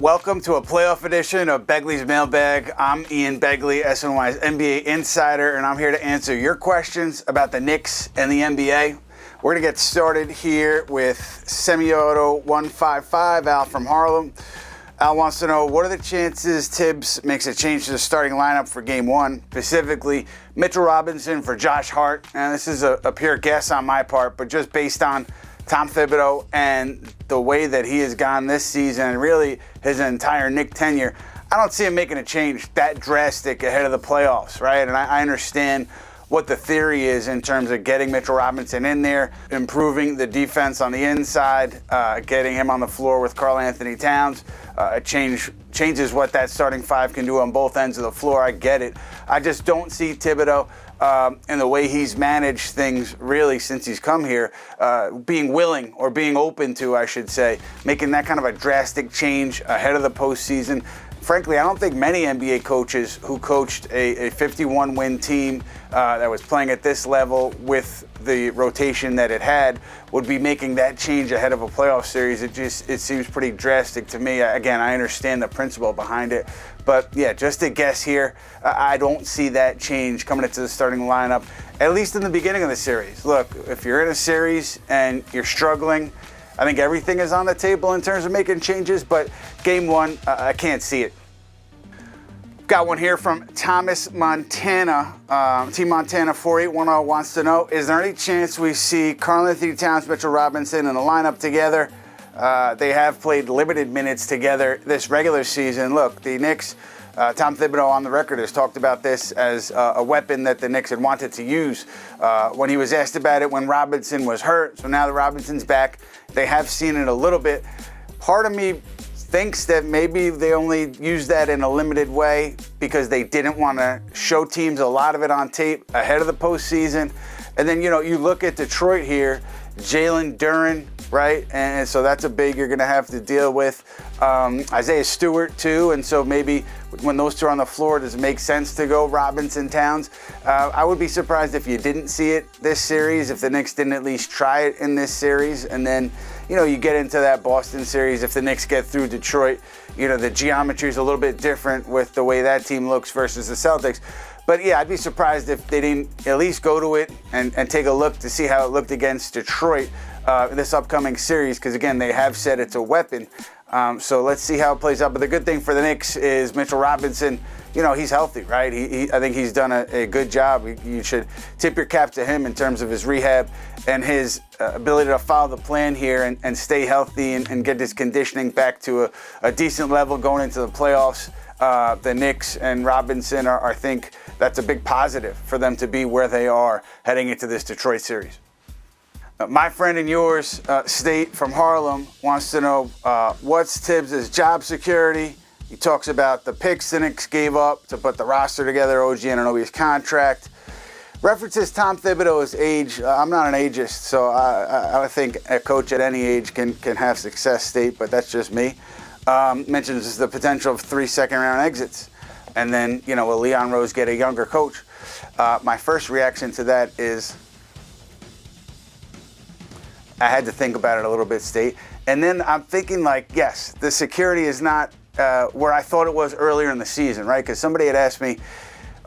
Welcome to a playoff edition of Begley's Mailbag. I'm Ian Begley, SNY's NBA insider, and I'm here to answer your questions about the Knicks and the NBA. We're going to get started here with Semioto 155, Al from Harlem. Al wants to know, what are the chances Tibbs makes a change to the starting lineup for Game 1, specifically Mitchell Robinson for Josh Hart? And this is a pure guess on my part, but just based on Tom Thibodeau and the way that he has gone this season and really his entire Knick tenure, I don't see him making a change that drastic ahead of the playoffs, right? And I understand what the theory is in terms of getting Mitchell Robinson in there, improving the defense on the inside, getting him on the floor with Karl Anthony Towns. Changes what that starting five can do on both ends of the floor. I get it. I just don't see Thibodeau and the way he's managed things really since he's come here, being willing or being open to, I should say, making that kind of a drastic change ahead of the postseason. Frankly, I don't think many NBA coaches who coached a 51-win team that was playing at this level with the rotation that it had would be making that change ahead of a playoff series. It seems pretty drastic to me. Again, I understand the principle behind it, but yeah, just a guess here. I don't see that change coming into the starting lineup, at least in the beginning of the series. Look, if you're in a series and you're struggling, I think everything is on the table in terms of making changes, but Game 1, I can't see it. Got one here from Thomas Montana. Team Montana 4810 wants to know, is there any chance we see Karl Anthony Towns, Mitchell Robinson in a lineup together? They have played limited minutes together this regular season. Look, the Knicks, Tom Thibodeau on the record has talked about this as a weapon that the Knicks had wanted to use when he was asked about it when Robinson was hurt. So now that Robinson's back, they have seen it a little bit. Part of me thinks that maybe they only used that in a limited way because they didn't want to show teams a lot of it on tape ahead of the postseason. And then, you look at Detroit here, Jalen Durant, right? And so that's a big you're going to have to deal with. Isaiah Stewart, too. And so maybe when those two are on the floor, does it make sense to go Robinson Towns? I would be surprised if you didn't see it this series, if the Knicks didn't at least try it in this series. And then, you get into that Boston series. If the Knicks get through Detroit, the geometry is a little bit different with the way that team looks versus the Celtics. But yeah, I'd be surprised if they didn't at least go to it and take a look to see how it looked against Detroit this upcoming series, because again, they have said it's a weapon. So let's see how it plays out. But the good thing for the Knicks is Mitchell Robinson, he's healthy, right? I think he's done a good job. You should tip your cap to him in terms of his rehab and his ability to follow the plan here and stay healthy and get his conditioning back to a decent level going into the playoffs. The Knicks and Robinson I think that's a big positive for them to be where they are heading into this Detroit series. My friend and yours, State from Harlem, wants to know what's Tibbs' job security. He talks about the picks the Knicks gave up to put the roster together, OG Anunoby's contract. References Tom Thibodeau's age. I'm not an ageist, so I think a coach at any age can have success, State, but that's just me. Mentions the potential of 3 second-round exits. And then, will Leon Rose get a younger coach? My first reaction to that is I had to think about it a little bit, State. And then I'm thinking, yes, the security is not where I thought it was earlier in the season, right? Because somebody had asked me,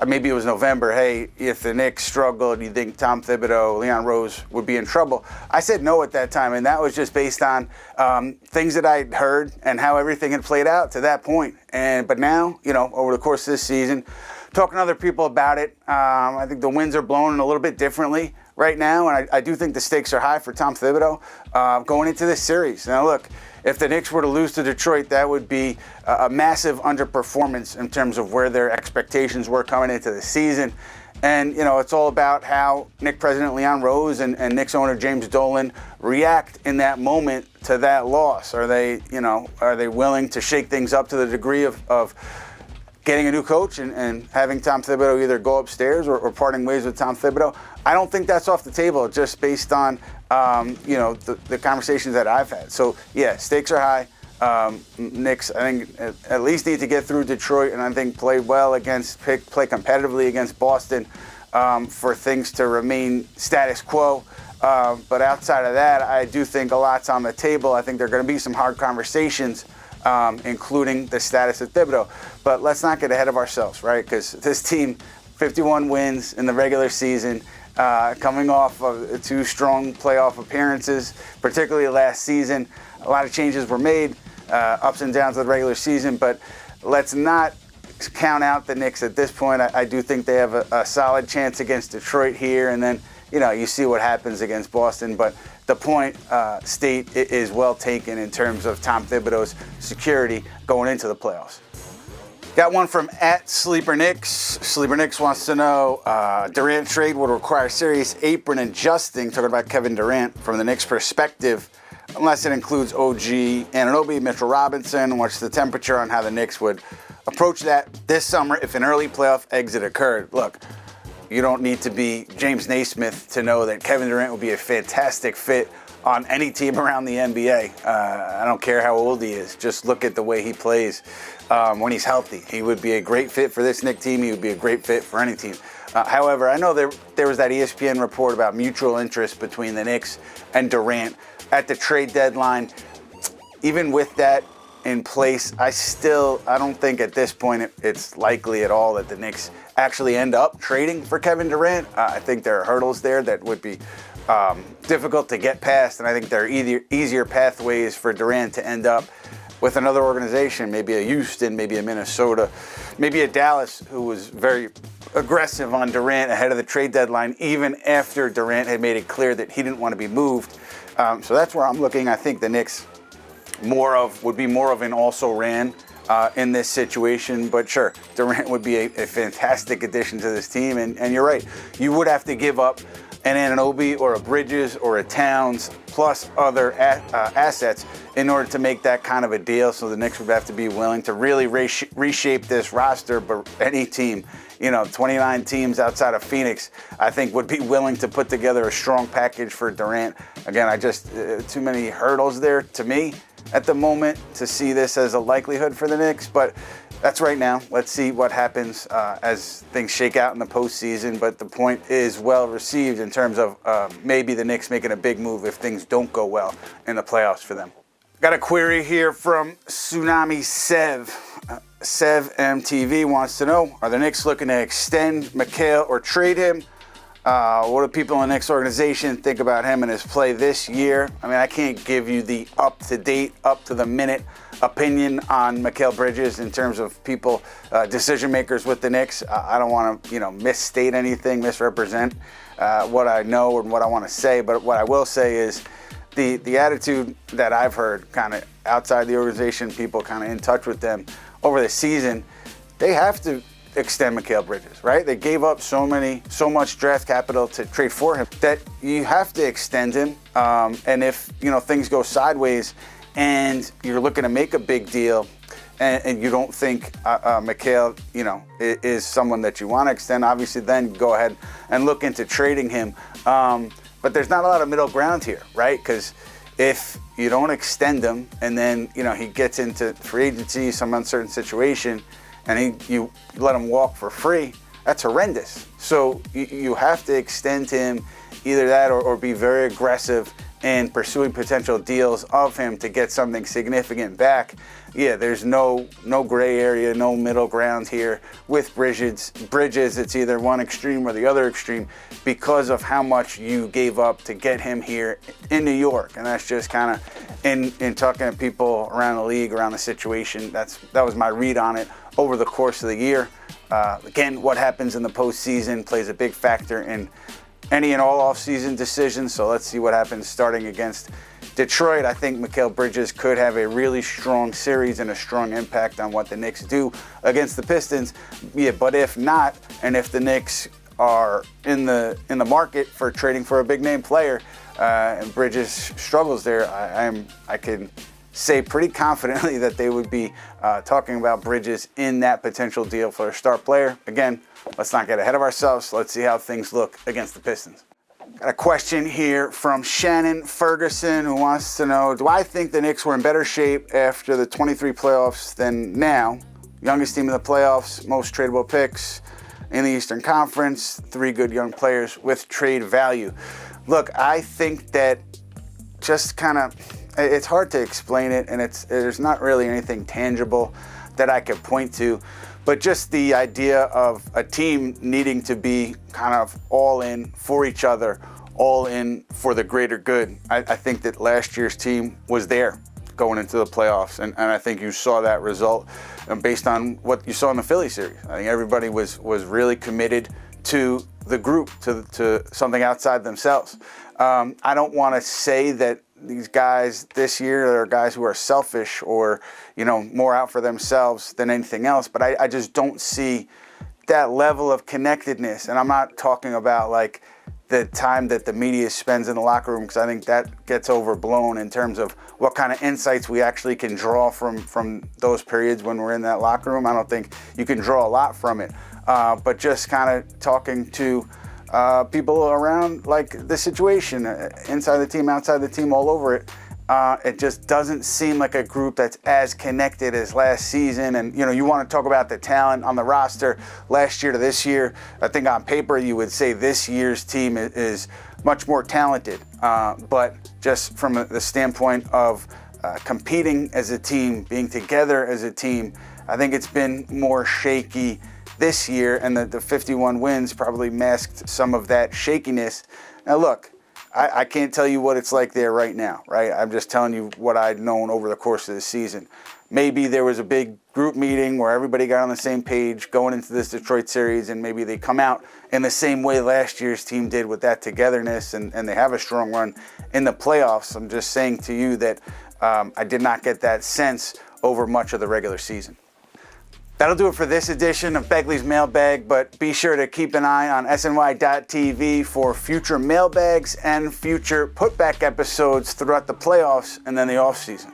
maybe it was November, hey, if the Knicks struggled, do you think Tom Thibodeau, Leon Rose would be in trouble? I said no at that time, and that was just based on things that I'd heard and how everything had played out to that point. But now, over the course of this season, talking to other people about it, I think the winds are blowing a little bit differently right now, and I do think the stakes are high for Tom Thibodeau going into this series. Now, look, if the Knicks were to lose to Detroit, that would be a massive underperformance in terms of where their expectations were coming into the season. And, it's all about how Knicks president Leon Rose and Knicks owner James Dolan react in that moment to that loss. Are they willing to shake things up to the degree of getting a new coach and having Tom Thibodeau either go upstairs or parting ways with Tom Thibodeau? I don't think that's off the table, just based on the conversations that I've had. So yeah, stakes are high. Knicks, I think, at least need to get through Detroit, and I think play well play competitively against Boston for things to remain status quo. But outside of that, I do think a lot's on the table. I think there are going to be some hard conversations including the status of Thibodeau. But let's not get ahead of ourselves, right? Because this team, 51 wins in the regular season, coming off of 2 strong playoff appearances, particularly last season. A lot of changes were made, ups and downs of the regular season, but let's not count out the Knicks at this point. I do think they have a solid chance against Detroit here, and then you see what happens against Boston. But the point state is well taken in terms of Tom Thibodeau's security going into the playoffs. Got one from @SleeperKnicks. Sleeper Knicks wants to know, Durant trade would require serious apron adjusting, talking about Kevin Durant from the Knicks' perspective, unless it includes OG Anunoby, Mitchell Robinson. What's the temperature on how the Knicks would approach that this summer if an early playoff exit occurred? Look, you don't need to be James Naismith to know that Kevin Durant would be a fantastic fit on any team around the NBA. I don't care how old he is. Just look at the way he plays when he's healthy. He would be a great fit for this Knicks team. He would be a great fit for any team. However, I know there was that ESPN report about mutual interest between the Knicks and Durant at the trade deadline. Even with that in place, I don't think at this point it's likely at all that the Knicks actually end up trading for Kevin Durant. I think there are hurdles there that would be difficult to get past, and I think there are easier pathways for Durant to end up with another organization, maybe a Houston, maybe a Minnesota, maybe a Dallas, who was very aggressive on Durant ahead of the trade deadline, even after Durant had made it clear that he didn't want to be moved. So that's where I'm looking. I think the Knicks would be more of an also-ran in this situation. But sure, Durant would be a fantastic addition to this team. And you're right, you would have to give up an Anunoby or a Bridges or a Towns plus other assets in order to make that kind of a deal. So the Knicks would have to be willing to really reshape this roster. But any team, 29 teams outside of Phoenix, I think would be willing to put together a strong package for Durant. Again, I just too many hurdles there to me at the moment to see this as a likelihood for the Knicks. But that's right now. Let's see what happens as things shake out in the postseason. But the point is well received in terms of maybe the Knicks making a big move if things don't go well in the playoffs for them. Got a query here from Tsunami Sev. Sev MTV wants to know, are the Knicks looking to extend Mikal or trade him? What do people in the Knicks organization think about him and his play this year? I mean, I can't give you the up-to-date, up-to-the-minute opinion on Mikal Bridges in terms of people, decision makers with the Knicks. I don't want to, misstate anything, misrepresent what I know and what I want to say. But what I will say is the attitude that I've heard kind of outside the organization, people kind of in touch with them over the season, they have to extend Mikal Bridges, right? They gave up so much draft capital to trade for him that you have to extend him. And if, things go sideways and you're looking to make a big deal and you don't think Mikal, is someone that you want to extend, obviously then go ahead and look into trading him. But there's not a lot of middle ground here, right? Because if you don't extend him and then, he gets into free agency, some uncertain situation, and you let him walk for free, that's horrendous. So you have to extend him, either that or be very aggressive in pursuing potential deals of him to get something significant back. Yeah, there's no gray area, no middle ground here with Bridges. It's either one extreme or the other extreme because of how much you gave up to get him here in New York. And that's just kind of in talking to people around the league, around the situation, that was my read on it over the course of the year. Again, what happens in the postseason plays a big factor in any and all offseason decisions. So let's see what happens starting against Detroit. I think Mikal Bridges could have a really strong series and a strong impact on what the Knicks do against the Pistons. Yeah, but if not, and if the Knicks are in the market for trading for a big name player, and Bridges struggles there, I can say pretty confidently that they would be talking about Bridges in that potential deal for a star player. Again, let's not get ahead of ourselves. Let's see how things look against the Pistons. Got a question here from Shannon Ferguson, who wants to know, do I think the Knicks were in better shape after the 23 playoffs than now? Youngest team in the playoffs, most tradable picks in the Eastern Conference, 3 good young players with trade value. Look, I think that just kind of It's hard to explain it, and there's not really anything tangible that I could point to, but just the idea of a team needing to be kind of all in for each other, all in for the greater good. I think that last year's team was there going into the playoffs, and I think you saw that result based on what you saw in the Philly series. I think everybody was really committed to the group, to something outside themselves. I don't want to say that these guys this year are guys who are selfish or, more out for themselves than anything else, but I just don't see that level of connectedness. And I'm not talking about like the time that the media spends in the locker room, because I think that gets overblown in terms of what kind of insights we actually can draw from those periods when we're in that locker room. I don't think you can draw a lot from it, but just kind of talking to people around like the situation, inside the team, outside the team, all over it. It just doesn't seem like a group that's as connected as last season. And, you want to talk about the talent on the roster last year to this year. I think on paper you would say this year's team is much more talented. But just from the standpoint of competing as a team, being together as a team, I think it's been more shaky this year, and the 51 wins probably masked some of that shakiness. Now, look, I can't tell you what it's like there right now, right? I'm just telling you what I'd known over the course of the season. Maybe there was a big group meeting where everybody got on the same page going into this Detroit series, and maybe they come out in the same way last year's team did with that togetherness, and they have a strong run in the playoffs. I'm just saying to you that I did not get that sense over much of the regular season. That'll do it for this edition of Begley's Mailbag, but be sure to keep an eye on SNY.TV for future mailbags and future putback episodes throughout the playoffs and then the offseason.